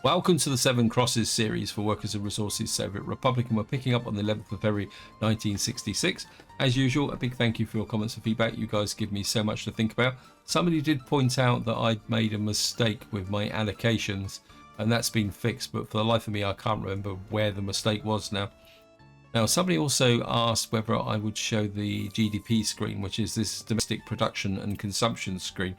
Welcome to the Seven Crosses series for Workers and Resources Soviet Republic, and we're picking up on the 11th of February 1966. As usual, a big thank you for your comments and feedback. You guys give me so much to think about. Somebody did point out that I'd made a mistake with my allocations, and that's been fixed, but for the life of me I can't remember where the mistake was now. Now, somebody also asked whether I would show the GDP screen, which is this domestic production and consumption screen.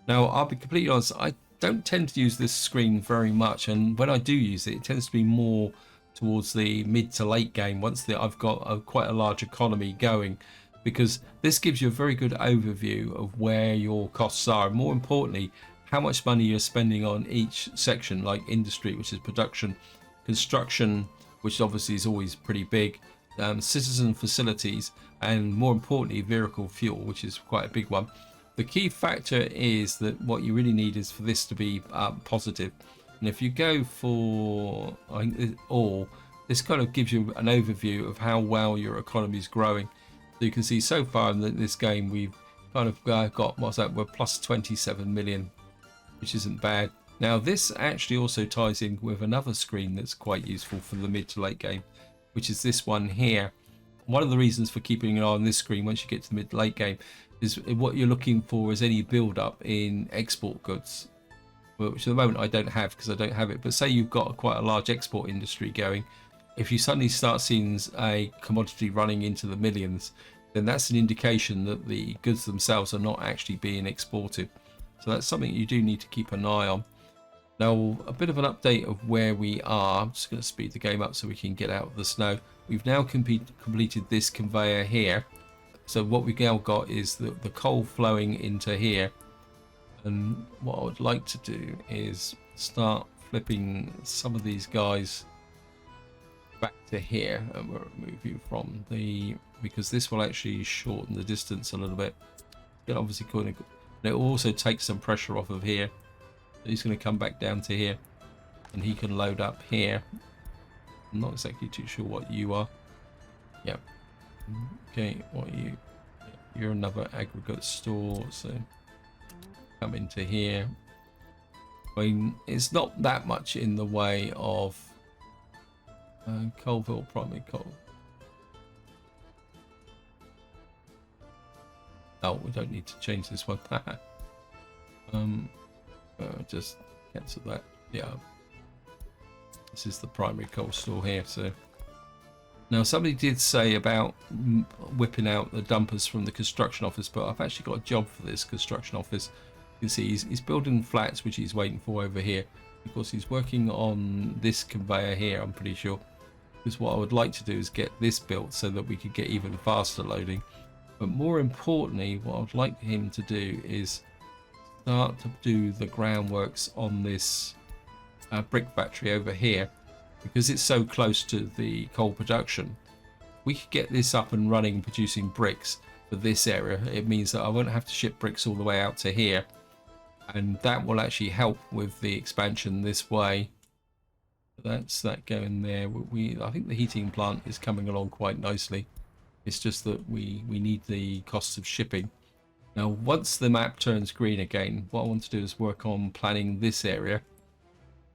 Now, I'll be completely honest, I don't tend to use this screen very much, and when I do use it, it tends to be more towards the mid to late game once I've got quite a large economy going, because this gives you a very good overview of where your costs are, and more importantly, how much money you're spending on each section, like industry, which is production, construction, which obviously is always pretty big, citizen facilities, and more importantly, vehicle fuel, which is quite a big one. The key factor is that what you really need is for this to be positive. And if you go for all, this kind of gives you an overview of how well your economy is growing. So you can see so far in this game, we've kind of got, what's that, we're plus 27 million, which isn't bad. Now, this actually also ties in with another screen that's quite useful for the mid to late game, which is this one here. One of the reasons for keeping an eye on this screen once you get to the mid to late game is what you're looking for is any build up in export goods, which at the moment I don't have because I don't have it. But say you've got quite a large export industry going, if you suddenly start seeing a commodity running into the millions, then that's an indication that the goods themselves are not actually being exported. So that's something you do need to keep an eye on. Now, a bit of an update of where we are. I'm just going to speed the game up so we can get out of the snow. We've now completed this conveyor here. So what we've now got is the coal flowing into here. And what I would like to do is start flipping some of these guys back to here. And we'll remove you from because this will actually shorten the distance a little bit. It obviously could, and it will also take some pressure off of here. He's going to come back down to here, and he can load up here. I'm not exactly too sure what you are. Yeah. Okay, what are you? You're another aggregate store, so come into here. I mean, it's not that much in the way of Colville primary coal. Oh, we don't need to change this one. Just cancel that. Yeah, this is the primary coal store here. So now somebody did say about whipping out the dumpers from the construction office, but I've actually got a job for this construction office. You can see he's building flats, which he's waiting for over here. Of course, he's working on this conveyor here, I'm pretty sure, because what I would like to do is get this built so that we could get even faster loading. But more importantly, what I would like him to do is start to do the groundworks on this brick factory over here, because it's so close to the coal production. We could get this up and running, producing bricks for this area. It means that I won't have to ship bricks all the way out to here, and that will actually help with the expansion this way. That's that going there. I think the heating plant is coming along quite nicely. It's just that we need the costs of shipping. Now, once the map turns green again, what I want to do is work on planning this area,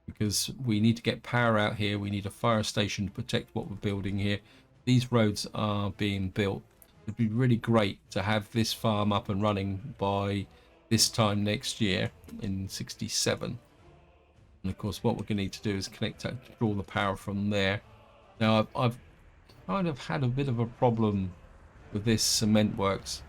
because we need to get power out here. We need a fire station to protect what we're building here. These roads are being built. It'd be really great to have this farm up and running by this time next year in 67. And of course, what we're going to need to do is connect to draw the power from there. Now, I've kind of had a bit of a problem with this cement works.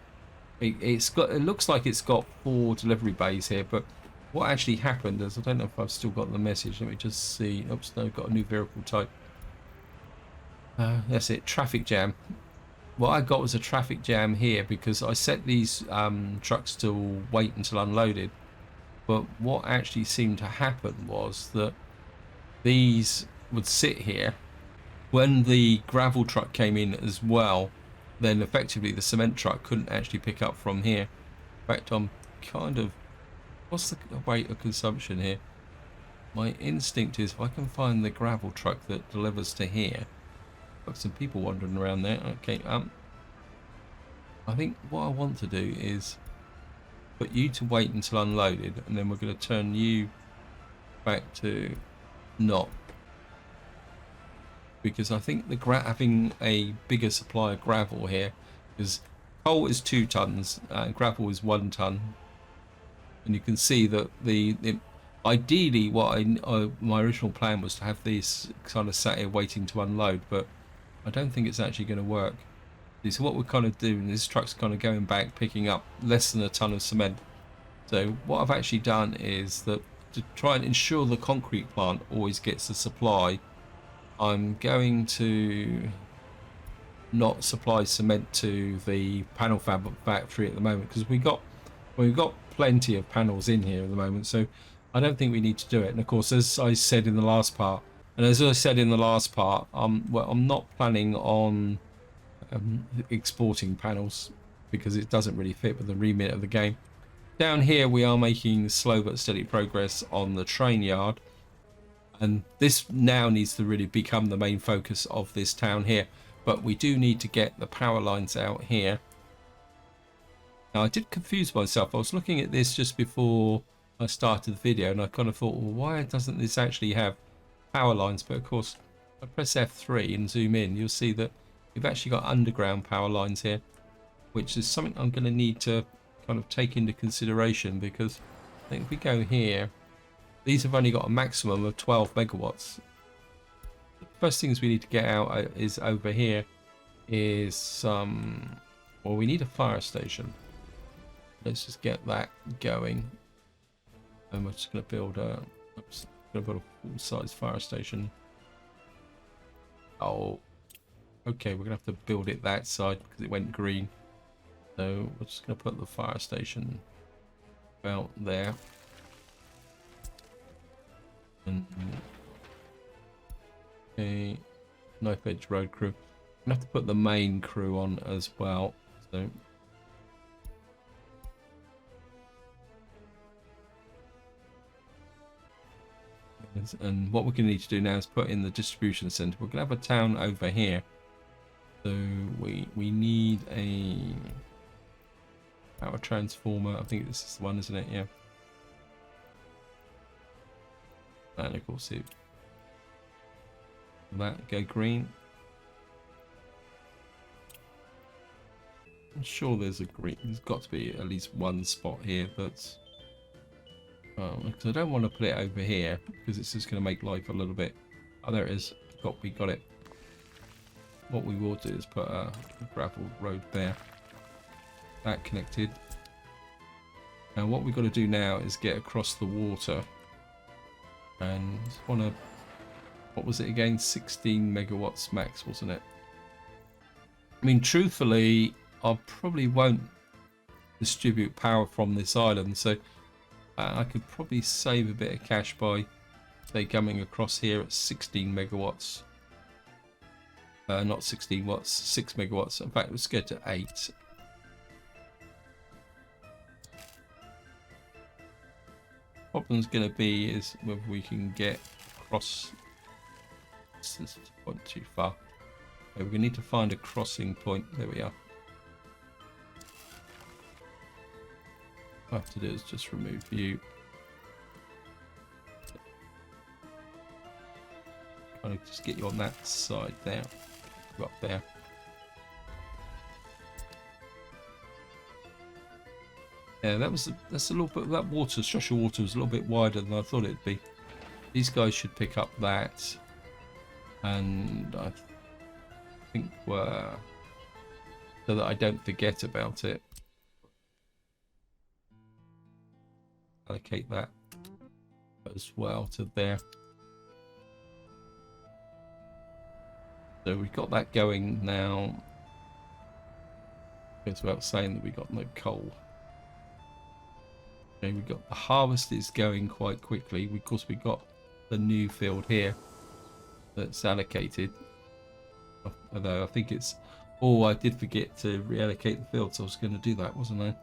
It looks like it's got 4 delivery bays here, but what actually happened is, I don't know if I've still got the message. Let me just see. Oops, no, got a new vehicle type. That's it, traffic jam. What I got was a traffic jam here because I set these trucks to wait until unloaded. But what actually seemed to happen was that these would sit here. When the gravel truck came in as well, then effectively the cement truck couldn't actually pick up from here. In fact, I'm kind of... What's the rate of consumption here? My instinct is if I can find the gravel truck that delivers to here. Got some people wandering around there. Okay, I think what I want to do is put you to wait until unloaded, and then we're going to turn you back to not, because I think the having a bigger supply of gravel here, because coal is 2 tons and gravel is 1 ton, and you can see that ideally what my original plan was to have these kind of sat here waiting to unload, but I don't think it's actually going to work. So what we're kind of doing, this truck's kind of going back, picking up less than a ton of cement. So what I've actually done is that to try and ensure the concrete plant always gets the supply, I'm going to not supply cement to the panel factory at the moment, because we've got plenty of panels in here at the moment, so I don't think we need to do it. And of course, as I said in the last part, well, I'm not planning on exporting panels because it doesn't really fit with the remit of the game. Down here we are making slow but steady progress on the train yard, and this now needs to really become the main focus of this town here. But we do need to get the power lines out here. Now, I did confuse myself. I was looking at this just before I started the video, and I kind of thought, well, why doesn't this actually have power lines? But of course, if I press F3 and zoom in, you'll see that we've actually got underground power lines here, which is something I'm going to need to kind of take into consideration, because I think if we go here, these have only got a maximum of 12 megawatts. The first things we need to get out is over here is well, we need a fire station. Let's just get that going, and we're just going to build a full-size fire station. Oh, okay, we're gonna have to build it that side because it went green. So we're just gonna put the fire station about there. And a Knife Edge Road crew. I'm gonna have to put the main crew on as well. So and what we're going to need to do now is put in the distribution center. We're going to have a town over here, so we need a power transformer. I think this is the one, isn't it? Yeah. And of course it that go green. I'm sure there's a green. There's got to be at least one spot here that's. Because I don't want to put it over here because it's just going to make life a little bit. Oh, there it is. We got it. What we will do is put a gravel road there. That connected. Now what we've got to do now is get across the water. And just want to. What was it again? 16 megawatts max, wasn't it? I mean, truthfully, I probably won't distribute power from this island, so. I could probably save a bit of cash by, say, coming across here at 16 megawatts. Not 16 watts, 6 megawatts. In fact, let's get to 8. Problem's going to be is whether we can get across. This is point too far. Okay, we're going to need to find a crossing point. There we are. What I have to do is just remove view. Kind of just get you on that side there. Go up there. Yeah, that's a little bit. That water, structural water, was a little bit wider than I thought it'd be. These guys should pick up that, and I think so that I don't forget about it. Allocate that as well to there. So we've got that going now. It's about saying that we got no coal. Okay, we got the harvest is going quite quickly. Of course, we got the new field here that's allocated. Although I think it's. Oh, I did forget to reallocate the field, so I was going to do that, wasn't I?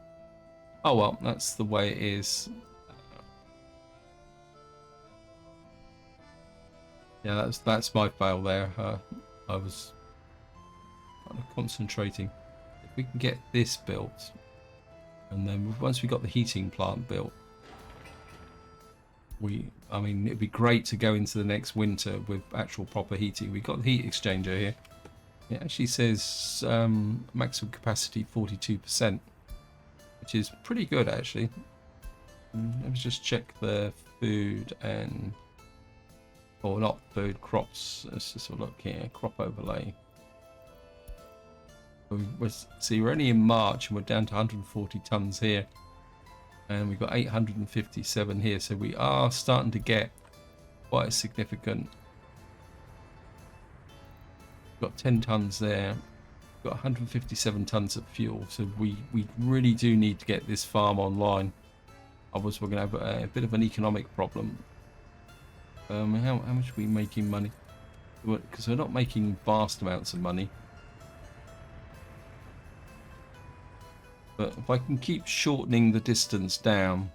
Oh well, that's the way it is. Yeah, that's my fail there. I was kind of concentrating. If we can get this built, and then once we got the heating plant built, I mean, it'd be great to go into the next winter with actual proper heating. We've got the heat exchanger here. It actually says maximum capacity 42%, which is pretty good actually. Let me just check the food and, or not food, crops. Let's just have a look here. Crop overlay. See, we're only in March and we're down to 140 tons here, and we've got 857 here, so we are starting to get quite a significant. We've got 10 tons there. We've got 157 tons of fuel, so we really do need to get this farm online. Otherwise we're going to have a bit of an economic problem. How much are we making money? Because we're not making vast amounts of money. But if I can keep shortening the distance down,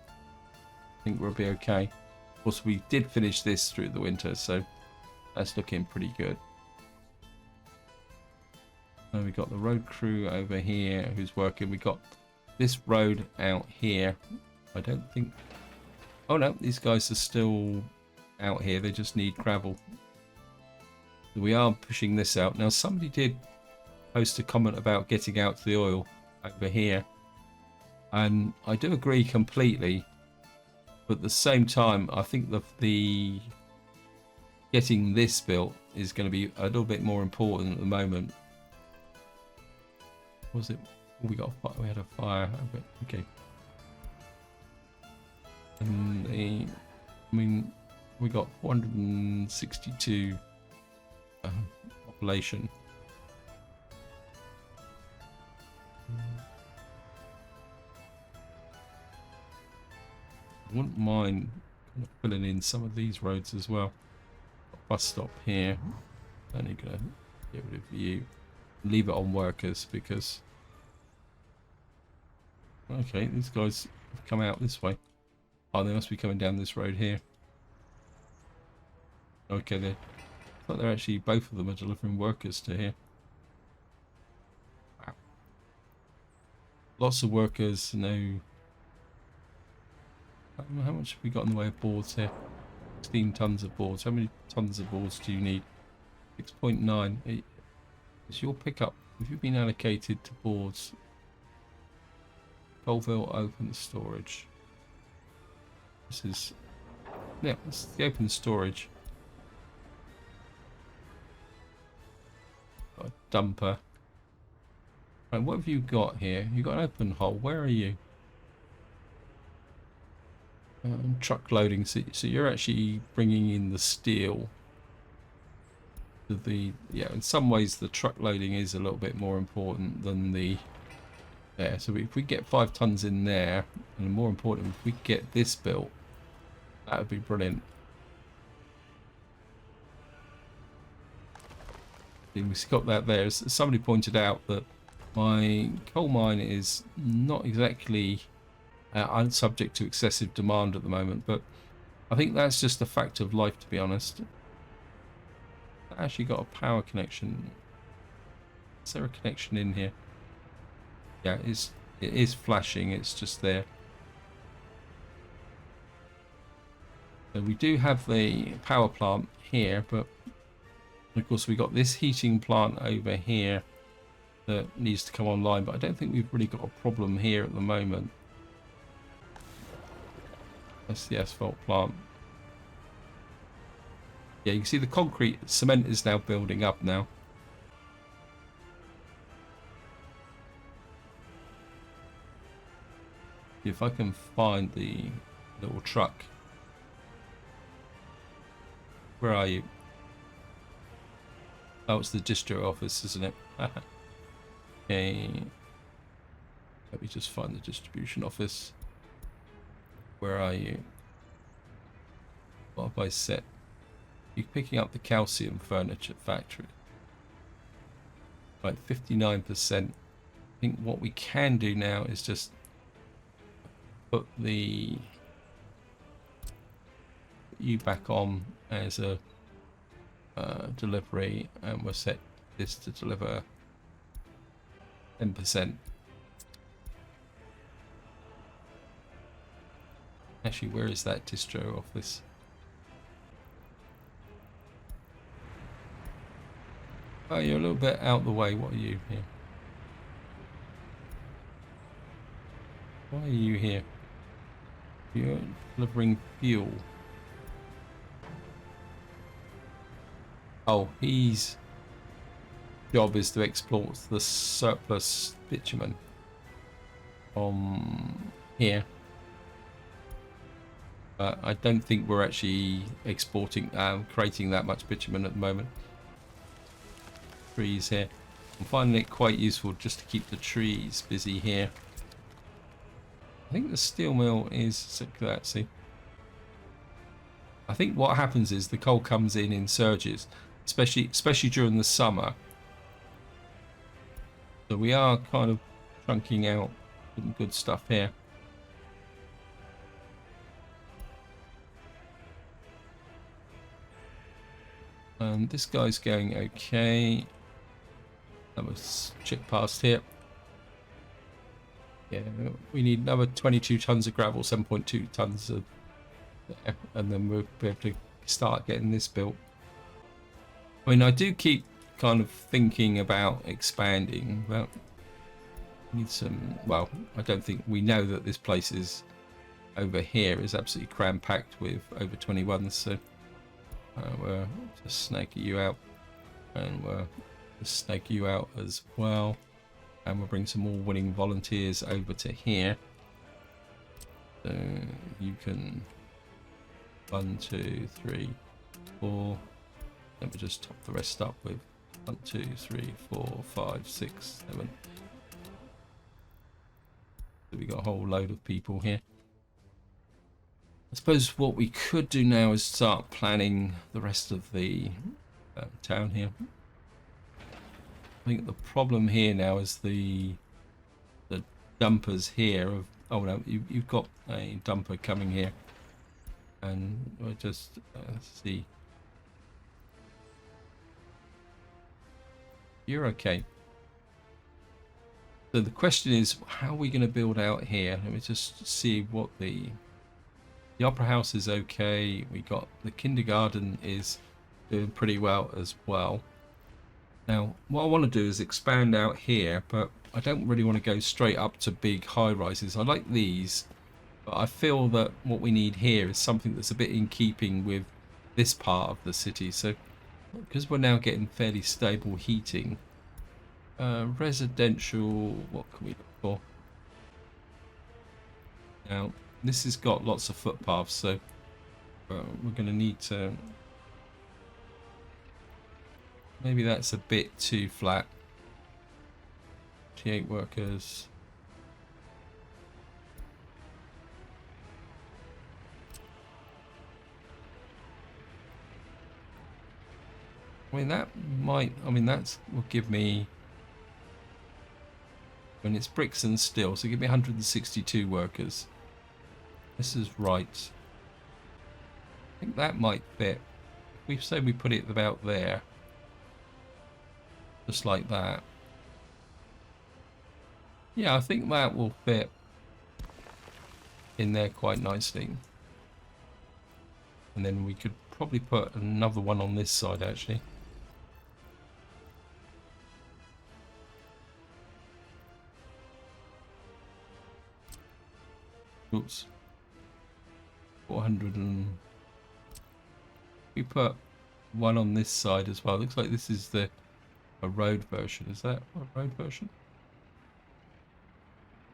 I think we'll be okay. Of course, we did finish this through the winter, so that's looking pretty good. And we got the road crew over here who's working. We got this road out here. I don't think... Oh no, these guys are still out here. They just need gravel. We are pushing this out. Now, somebody did post a comment about getting out to the oil over here. And I do agree completely. But at the same time, I think the getting this built is going to be a little bit more important at the moment. What was it? Oh, we had a fire. Okay. And I mean, we got 462 population. I wouldn't mind kind of filling in some of these roads as well. Bus stop here. Only gonna get rid of you. Leave it on workers because. Okay, these guys have come out this way. Oh, they must be coming down this road here. Okay, I thought they're actually, both of them are delivering workers to here. Wow. Lots of workers, no. How much have we got in the way of boards here? 16 tons of boards. How many tons of boards do you need? 6.9. Is your pickup, have you been allocated to boards? Colville open storage. This is, yeah, this is the open storage. Got a dumper. Right, what have you got here? You've got an open hole. Where are you? Truck loading. So you're actually bringing in the steel. Yeah, in some ways the truck loading is a little bit more important than the there. So if we get 5 tons in there, and more important, if we get this built, that would be brilliant. We've got that there. As somebody pointed out that my coal mine is not exactly subject to excessive demand at the moment, but I think that's just a fact of life, to be honest. I actually got a power connection. Is there a connection in here? Yeah, it is flashing. It's just there. So we do have the power plant here, but of course we got this heating plant over here that needs to come online, but I don't think we've really got a problem here at the moment. That's the asphalt plant. Yeah, you can see the concrete cement is now building up now. If I can find the little truck. Where are you? Oh, it's the distro office, isn't it? Okay. Let me just find the distribution office. Where are you? What have I set? You're picking up the calcium furniture factory. Right, 59%. I think what we can do now is just put you back on as a delivery, and we'll set this to deliver 10%. Actually, where is that distro office? Oh, you're a little bit out the way. What are you here? Why are you here? You're delivering fuel. Oh, his job is to export the surplus bitumen from here. I don't think we're actually exporting, creating that much bitumen at the moment. Trees here. I'm finding it quite useful just to keep the trees busy here. I think the steel mill is that. See, I think what happens is the coal comes in surges, especially during the summer. So we are kind of chunking out some good stuff here. And this guy's going okay. That was chip past here. Yeah, we need another 22 tons of gravel, 7.2 tons of, and then we'll be able to start getting this built. I mean, I do keep kind of thinking about expanding, but we need some. Well, I don't think we know that this place is over here is absolutely cram packed with over 21. So we'll just snake you out, and we'll just snake you out as well. And we'll bring some more willing volunteers over to here. So you can 1, 2, 3, 4. Then we'll just top the rest up with 1, 2, 3, 4, 5, 6, 7. So we got a whole load of people here. I suppose what we could do now is start planning the rest of the town here. I think the problem here now is the dumpers here of, oh no, you've got a dumper coming here, and we'll just see. You're okay. So the question is, how are we going to build out here? Let me just see what the opera house is okay. We got the kindergarten is doing pretty well as well. Now, what I want to do is expand out here, but I don't really want to go straight up to big high-rises. I like these, but I feel that what we need here is something that's a bit in keeping with this part of the city. So, because we're now getting fairly stable heating, residential, what can we look for? Now, this has got lots of footpaths, so we're going to need to... Maybe that's a bit too flat. 28 workers. I mean, that might... I mean, that's will give me... When it's bricks and steel, so give me 162 workers. This is right. I think that might fit. If we say we put it about there. Just like that. Yeah, I think that will fit in there quite nicely. And then we could probably put another one on this side, actually. Oops. 400 and... We put one on this side as well. Looks like this is a road version. Is that a road version?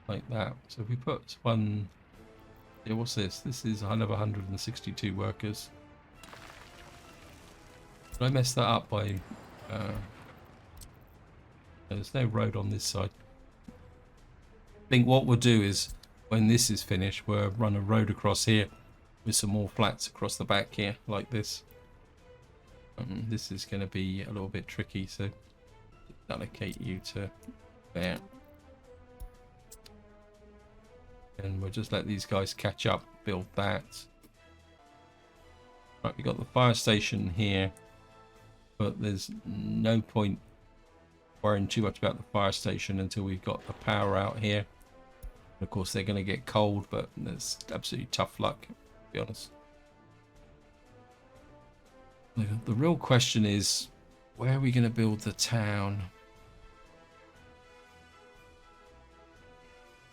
Like that. So if we put one... Yeah, what's this? This is another 162 workers. Did I mess that up by... there's no road on this side. I think what we'll do is, when this is finished, we'll run a road across here with some more flats across the back here, like this. This is going to be a little bit tricky, so allocate you to there. And we'll just let these guys catch up, build that. Right, we got the fire station here, but there's no point worrying too much about the fire station until we've got the power out here. And of course, they're going to get cold, but that's absolutely tough luck, to be honest. The real question is, Where are we going to build the town?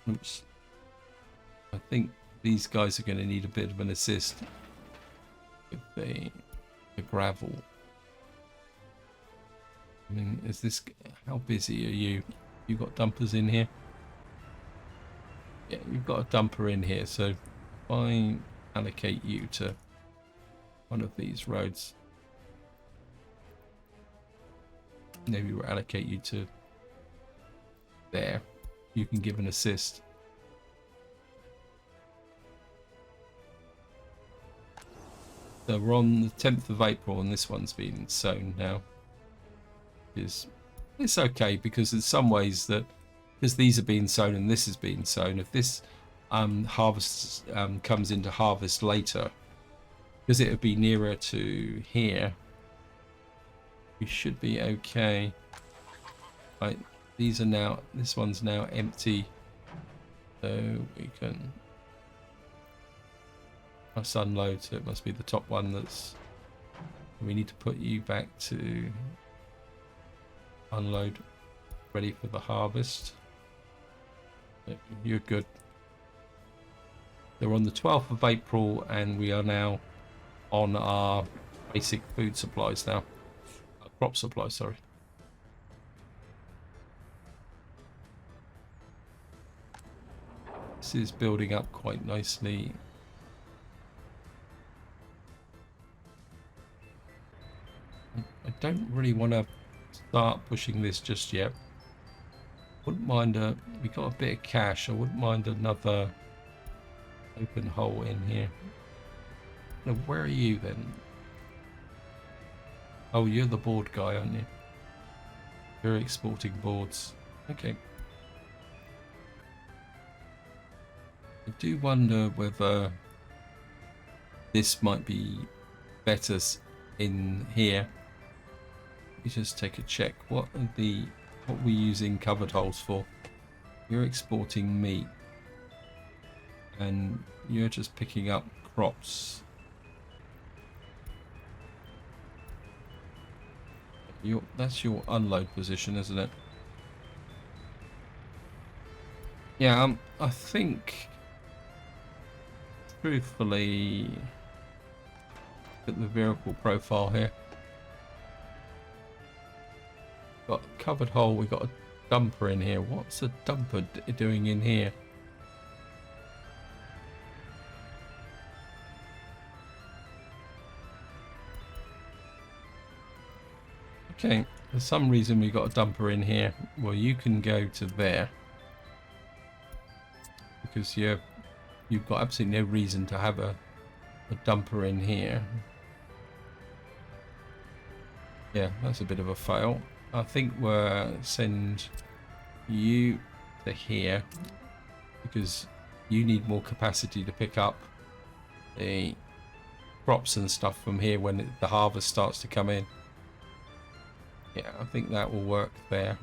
Oops. I think these guys are going to need a bit of an assist with the gravel. I mean, is this... How busy are you? You got dumpers in here? Yeah, you've got a dumper in here, so if I allocate you to one of these roads, maybe we'll allocate you to there. You can give an assist. So we're on the 10th of April and this one's been sown now. It's okay because in some ways that, because these are being sown and this is being sown, if this harvest comes into harvest later, because it would be nearer to here, we should be okay. Right, these are now, this one's now empty, so we can must unload, so it must be the top one that's, we need to put you back to unload, ready for the harvest. You're good. They're on the 12th of April and we are now on our basic food supplies now. Crop supplies, sorry. This is building up quite nicely. I don't really want to start pushing this just yet. Wouldn't mind we got a bit of cash. I wouldn't mind another open hole in here. Now, where are you then? Oh, you're the board guy, aren't you? You're exporting boards. Okay. I do wonder whether this might be better in here. Let me just take a check. What are we using covered holes for? You're exporting meat and you're just picking up crops. That's your unload position, isn't it? Yeah, I think truthfully, look at the vehicle profile here. Got a covered hole, we got a dumper in here. What's a dumper doing in here? Okay, for some reason we got a dumper in here. Well, you can go to there because you've got absolutely no reason to have a dumper in here. Yeah, that's a bit of a fail. I think we'll send you to here because you need more capacity to pick up the crops and stuff from here when the harvest starts to come in. Yeah, I think that will work there.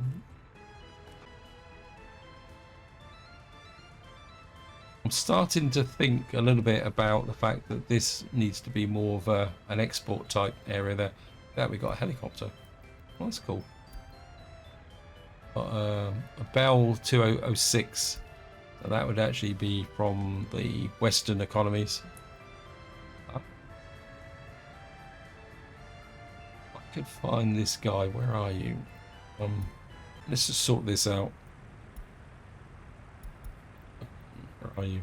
I'm starting to think a little bit about the fact that this needs to be more of an export type area there. There we got a helicopter. Well, that's cool. Got a Bell 2006. So that would actually be from the Western economies. I could find this guy. Where are you? Let's just sort this out. Where are you?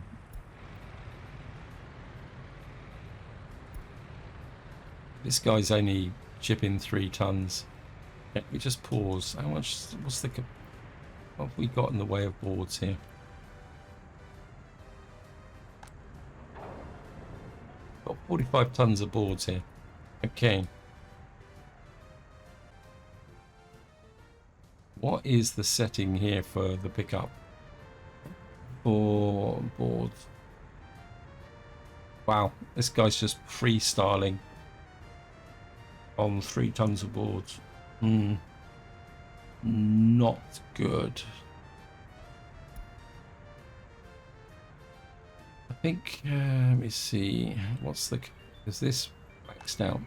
This guy's only shipping 3 tons. Let me just pause. How much? What have we got in the way of boards here? Got 45 tons of boards here. Okay. What is the setting here for the pickup? For boards. Wow, this guy's just freestyling on 3 tons of boards. Not good. I think, let me see, is this maxed out?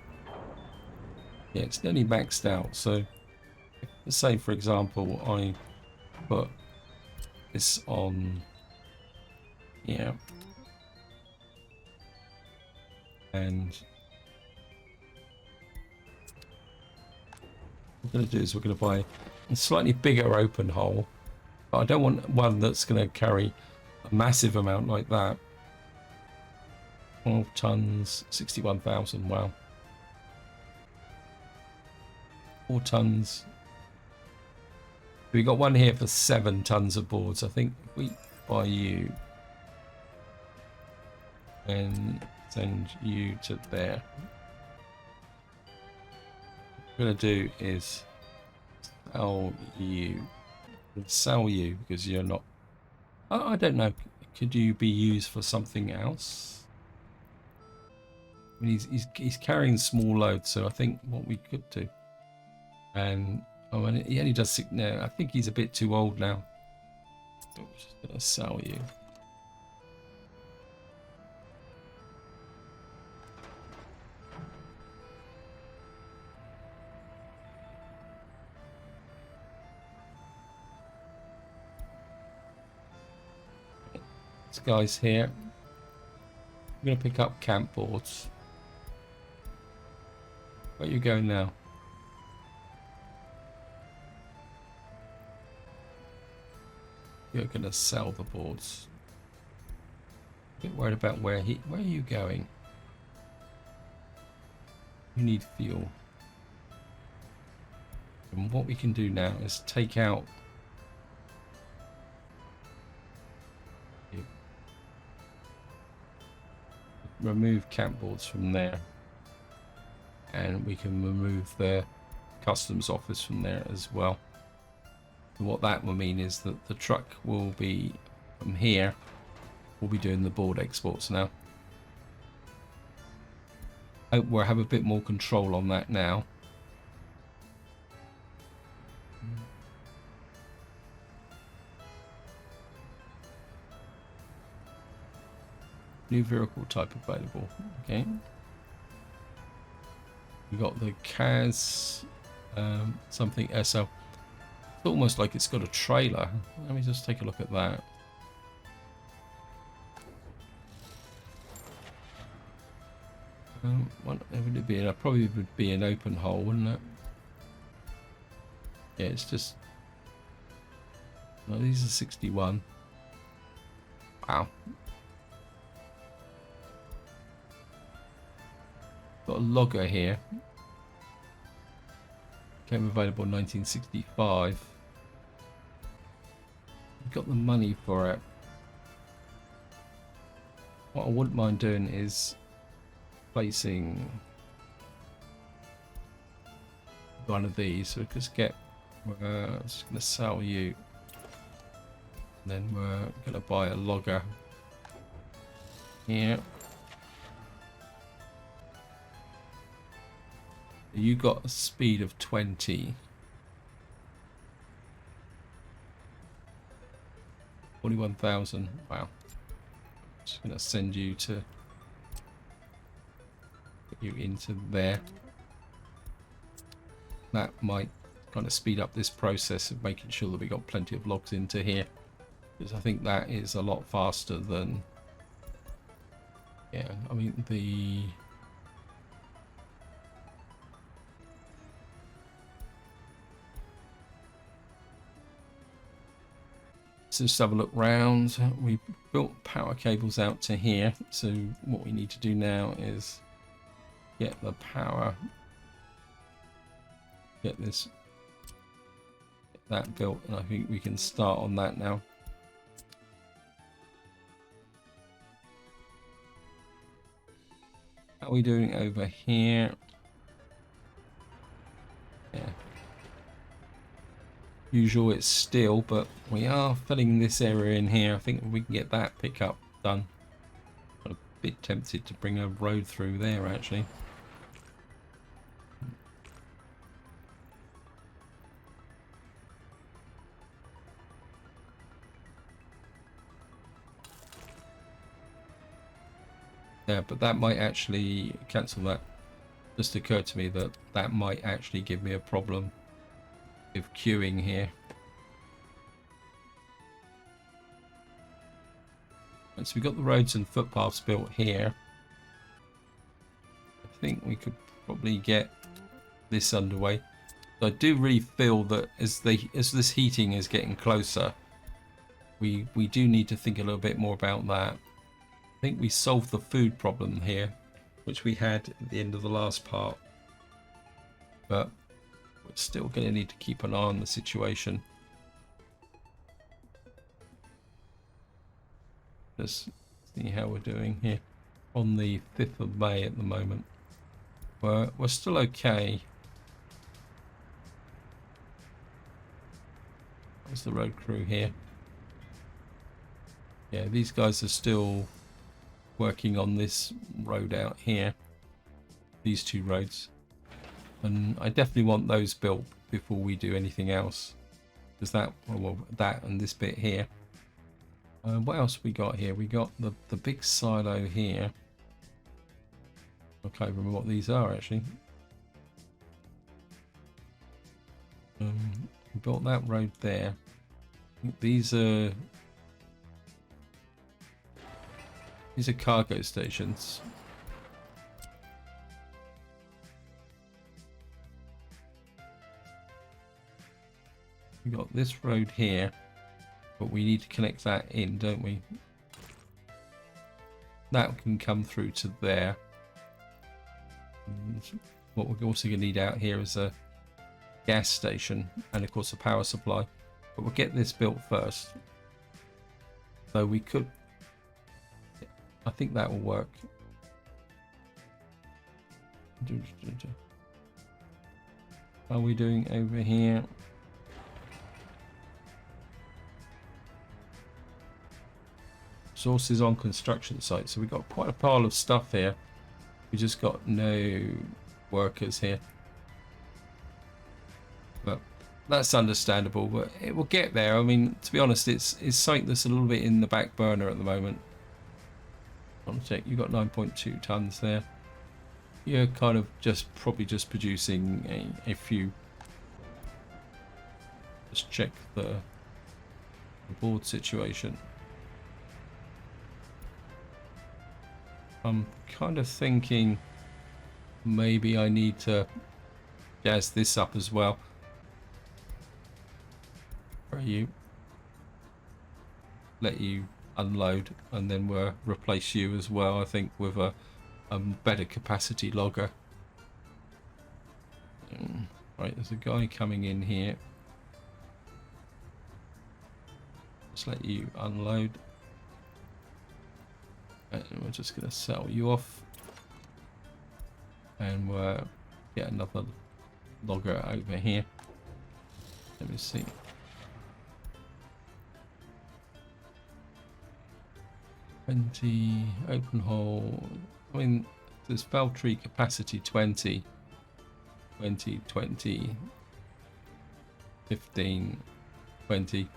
Yeah, it's nearly maxed out. So let's say, for example, I put this on here, and what we're going to do is we're going to buy a slightly bigger open hole, but I don't want one that's going to carry a massive amount like that. 12 tons, 61,000. Wow. 4 tons. We got one here for 7 tons of boards. I think if we buy you and send you to there, what we're going to do is sell you because you're not. I don't know. Could you be used for something else? I mean, he's carrying small loads, so I think what we could do. And oh, and he only does 6 now. I think he's a bit too old now. So we're just gonna sell you. This guy's here. I'm gonna pick up camp boards. Where are you going now? You're gonna sell the boards. A bit worried about where are you going? You need fuel. And what we can do now is take out remove camp boards from there, and we can remove the customs office from there as well. And what that will mean is that the truck will be from here. We'll be doing the board exports now. Hope we'll have a bit more control on that now. New vehicle type available. Okay. We got the CAS something SL. It's almost like it's got a trailer. Let me just take a look at that. What would it be? It probably would be an open hole, wouldn't it? Yeah, it's just. No, these are 61. Wow. Got a logger here. Came available in 1965. We've got the money for it. What I wouldn't mind doing is placing one of these. So we just get. We're just going to sell you. And then we're going to buy a logger here. You got a speed of 20. 41,000. Wow. Just gonna send you to put you into there. That might kind of speed up this process of making sure that we got plenty of logs into here, because I think that is a lot faster than. Yeah, I mean the. So just have a look round. We built power cables out to here. So what we need to do now is get the power, get that built, and I think we can start on that now. How are we doing over here? Yeah. Usual, it's steel, but we are filling this area in here. I think we can get that pickup done. I'm a bit tempted to bring a road through there, actually. Yeah, but that might actually cancel that. just occurred to me that that might actually give me a problem with queuing here. And so we've got the roads and footpaths built here. I think we could probably get this underway. So I do really feel that as this heating is getting closer, we do need to think a little bit more about that. I think we solved the food problem here, which we had at the end of the last part, but we're still going to need to keep an eye on the situation. Just see how we're doing here on the 5th of May at the moment. We're still okay. There's the road crew here. Yeah, these guys are still working on this road out here. These two roads. And I definitely want those built before we do anything else. Because that, well, that and this bit here. What else we got here? We got the big silo here. I can't remember what these are actually. We built that road there. I think these are cargo stations. We got this road here, but we need to connect that in, don't we? That can come through to there. And what we're also going to need out here is a gas station and of course a power supply, but we'll get this built first. So we could, I think that will work. How are we doing over here? Sources on construction site. So we've got quite a pile of stuff here. We just got no workers here. But that's understandable, but it will get there. I mean, to be honest, it's something that's a little bit in the back burner at the moment. On check, you've got 9.2 tons there. You're kind of probably just producing a few. Just check the board situation. I'm kind of thinking maybe I need to jazz this up as well. Where are you? Let you unload and then we'll replace you as well, I think, with a better capacity logger. Right, there's a guy coming in here. Just let you unload. And we're just going to sell you off. And we'll get another logger over here. Let me see. Open hole. I mean, there's Valtteri capacity 20, 20, 20, 15, 20.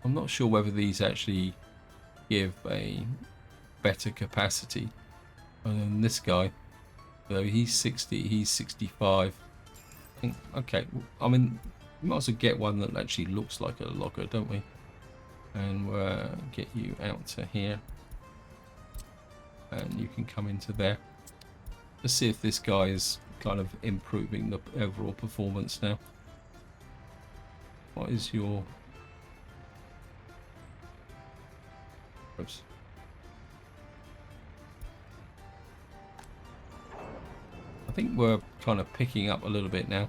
I'm not sure whether these actually give a better capacity. And then this guy, though, he's 60, he's 65. Okay, I mean, we might as well get one that actually looks like a logger, don't we? And we'll get you out to here. And you can come into there. Let's see if this guy is kind of improving the overall performance now. What is your... Oops. I think we're kind of picking up a little bit now.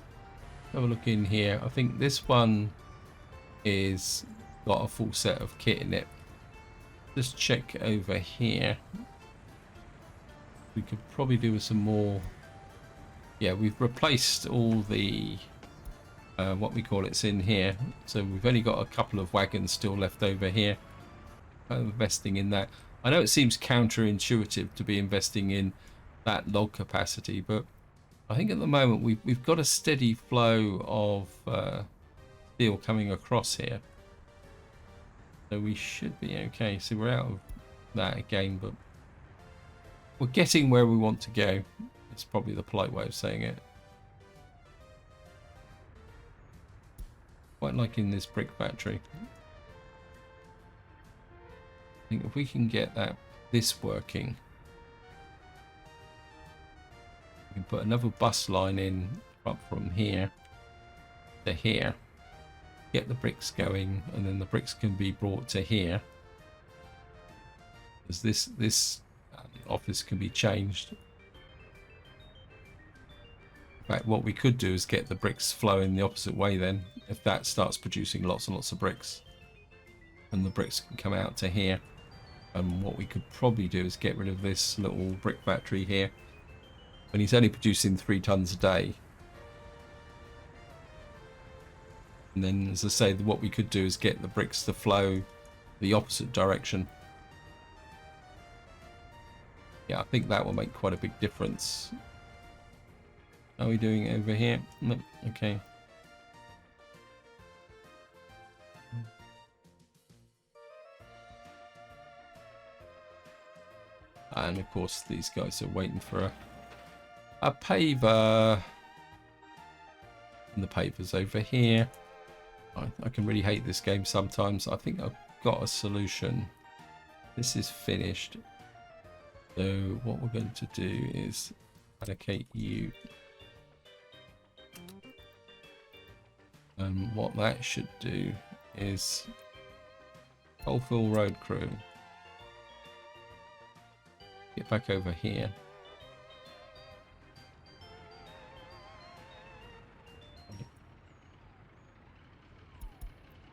Have a look in here. I think this one is got a full set of kit in it. Just check over here. We could probably do with some more. Yeah, we've replaced all the what we call it's in here. So we've only got a couple of wagons still left over here. Investing in that. I know it seems counterintuitive to be investing in that log capacity, but I think at the moment we've got a steady flow of steel coming across here. So we should be okay. So we're out of that again, but we're getting where we want to go. It's probably the polite way of saying it. Quite liking this brick factory. I think if we can get this working, we can put another bus line in up from here to here, get the bricks going, and then the bricks can be brought to here. Because this office can be changed. In fact, what we could do is get the bricks flowing the opposite way then, if that starts producing lots and lots of bricks. And the bricks can come out to here. And what we could probably do is get rid of this little brick factory here. When he's only producing 3 tons a day. And then, as I say, what we could do is get the bricks to flow the opposite direction. Yeah, I think that will make quite a big difference. How are we doing over here? Nope. Okay. And of course, these guys are waiting for a paver. And the paver's over here. I can really hate this game sometimes. I think I've got a solution. This is finished. So what we're going to do is allocate you. And what that should do is fulfill road crew. Get back over here.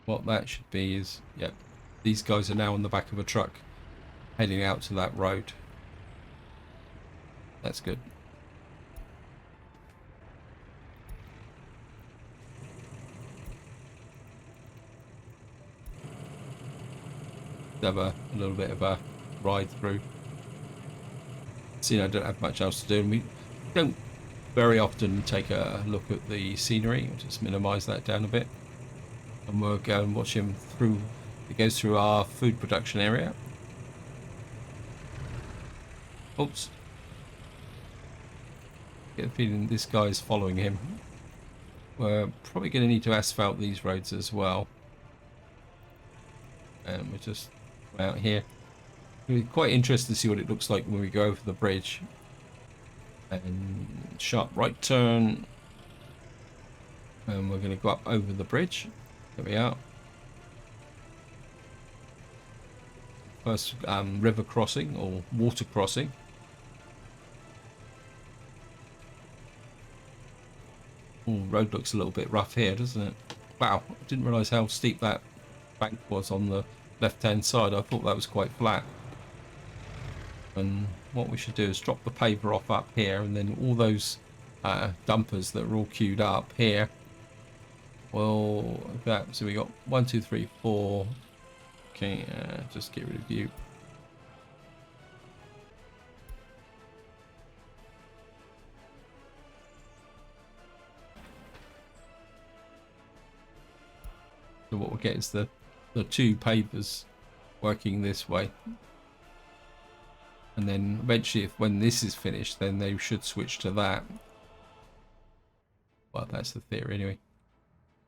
What that should be is, yep, these guys are now on the back of a truck heading out to that road. That's good. Have a little bit of a ride through. See, I don't have much else to do, and we don't very often take a look at the scenery. I'll just minimise that down a bit, and we'll go and watch him through. It goes through our food production area. Oops. Get the feeling this guy's following him. We're probably going to need to asphalt these roads as well. And we're just out here. We're quite interested to see what it looks like when we go over the bridge. And sharp right turn. And we're going to go up over the bridge. There we are. First river crossing or water crossing. Ooh, road looks a little bit rough here, doesn't it? Wow, I didn't realise how steep that bank was on the left-hand side. I thought that was quite flat. And what we should do is drop the paver off up here, and then all those dumpers that are all queued up here. Well, that, so we got 1, 2, 3, 4. Okay, just get rid of you. So what we'll get is the 2 pavers working this way. And then eventually, when this is finished, then they should switch to that. Well, that's the theory anyway.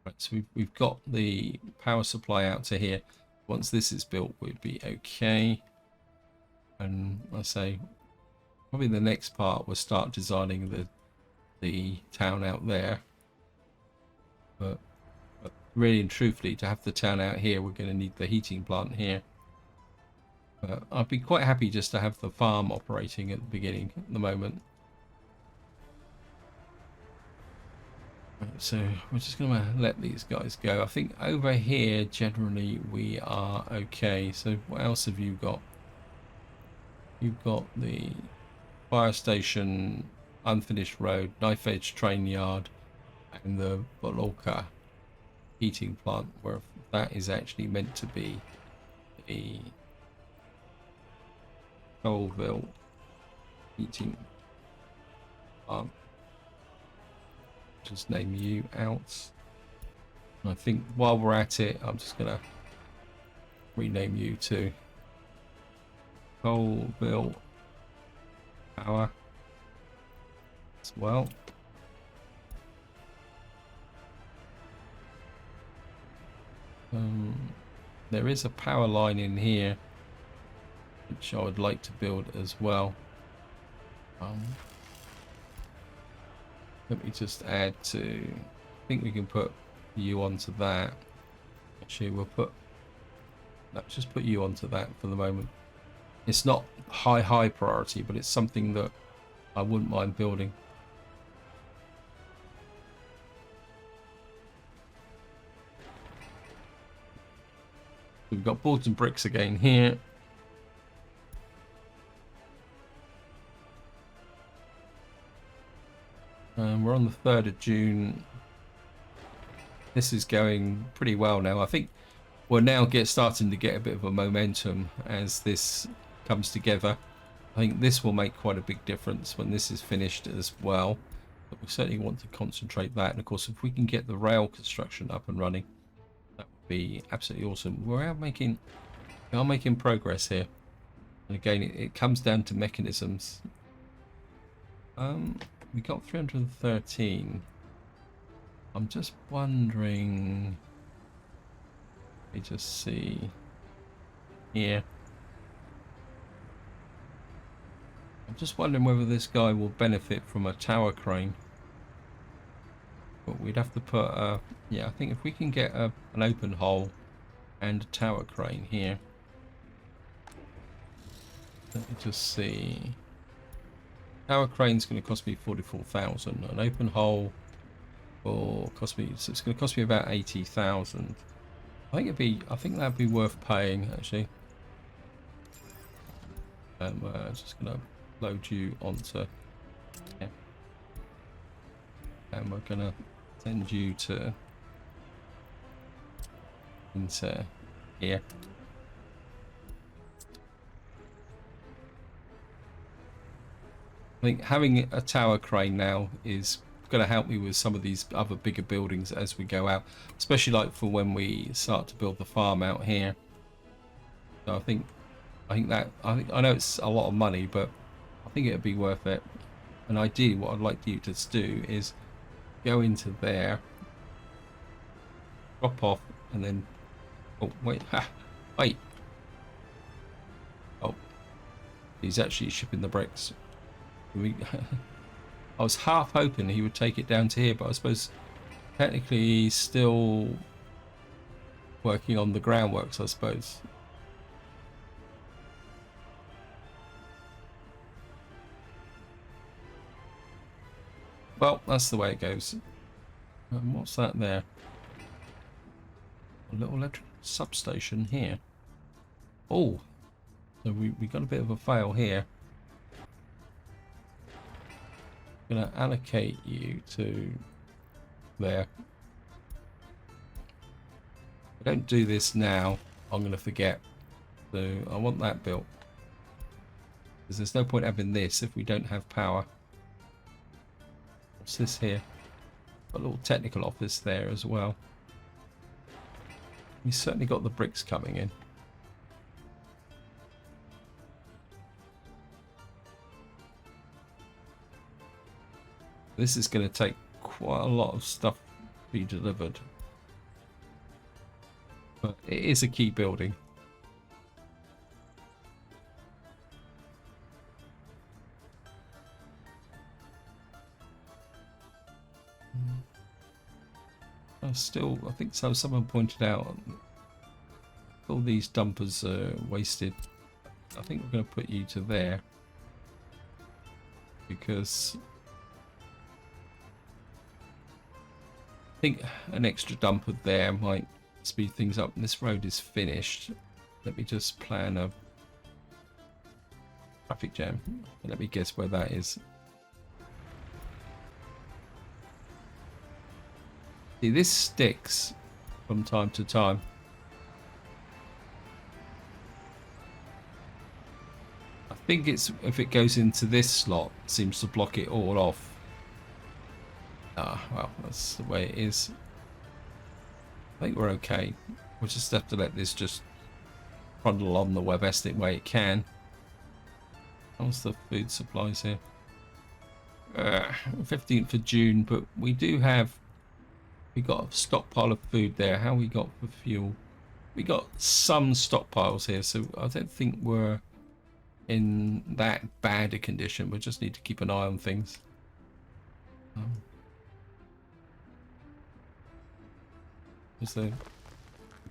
Right, so we've got the power supply out to here. Once this is built, we'd be okay. And I say, probably the next part, we'll start designing the town out there. But really and truthfully, to have the town out here, we're going to need the heating plant here. But I'd be quite happy just to have the farm operating at the beginning at the moment. So we're just going to let these guys go. I think over here, generally, we are okay. So what else have you got? You've got the fire station, unfinished road, knife edge train yard, and the Bolorka heating plant, where that is actually meant to be a Colville heating plant. Just name you out. And I think while we're at it, I'm just gonna rename you to Coalville Power as well. There is a power line in here which I would like to build as well. Let me just add to, I think we can put you onto that. Actually, we'll put, let's just put you onto that for the moment. It's not high priority, but it's something that I wouldn't mind building. We've got boards and bricks again here. We're on the 3rd of June. This is going pretty well now. I think we're now starting to get a bit of a momentum as this comes together. I think this will make quite a big difference when this is finished as well. But we certainly want to concentrate that. And of course, if we can get the rail construction up and running, that would be absolutely awesome. We are making progress here. And again, it comes down to mechanisms. We got 313. I'm just wondering. Let me just see here. I'm just wondering whether this guy will benefit from a tower crane. But we'd have to put a, yeah, I think if we can get an open hole and a tower crane here. Let me just see. Tower crane's going to cost me 44,000. An open hole will cost me, so it's going to cost me about 80,000. I think that'd be worth paying actually. And we're just going to load you onto, yeah. And we're going to send you to into here. I think having a tower crane now is going to help me with some of these other bigger buildings as we go out, especially like for when we start to build the farm out here. So I know it's a lot of money, but I think it'd be worth it. And ideally, what I'd like you to do is go into there, drop off, and then, oh wait, wait. Oh, he's actually shipping the bricks. I was half hoping he would take it down to here, but I suppose technically he's still working on the groundworks, I suppose. Well, that's the way it goes. What's that there? A little electric substation here. Oh, so we got a bit of a fail here. I'm going to allocate you to there. If I don't do this now, I'm going to forget. So I want that built. Because there's no point having this if we don't have power. What's this here? Got a little technical office there as well. We certainly got the bricks coming in. This is going to take quite a lot of stuff to be delivered. But it is a key building. I think so. Someone pointed out all these dumpers are wasted. I think we're going to put you to there because I think an extra dumper there might speed things up. And this road is finished. Let me just plan a traffic jam. Let me guess where that is. See, this sticks from time to time. I think it's if it goes into this slot, it seems to block it all off. Ah, well, that's the way it is. I think we're okay. We'll just have to let this just trundle on the best way it can. How's the food supplies here? 15th of June, but we got a stockpile of food there. How we got for fuel? We got some stockpiles here, so I don't think we're in that bad a condition. We just need to keep an eye on things. Because the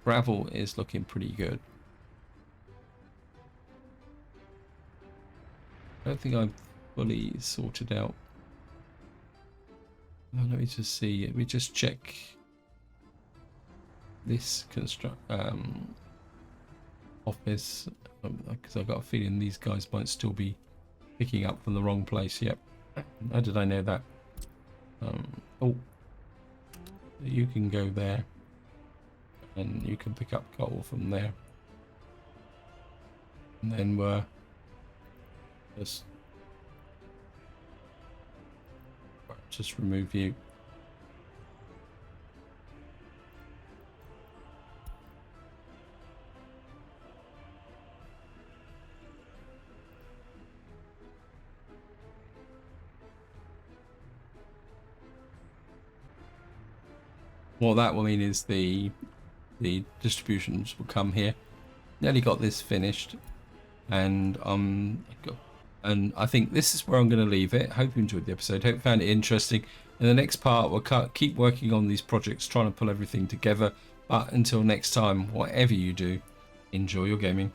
gravel is looking pretty good. I don't think I've fully sorted out. Oh, let me just see. Let me just check this office, because I've got a feeling these guys might still be picking up from the wrong place. Yep. How did I know that? Oh, you can go there, and you can pick up coal from there, and then we're just remove you. What that will mean is the distributions will come here. Nearly got this finished, and I think this is where I'm going to leave it. Hope you enjoyed the episode. Hope you found it interesting. In the next part, we'll keep working on these projects, trying to pull everything together. But until next time, whatever you do, enjoy your gaming.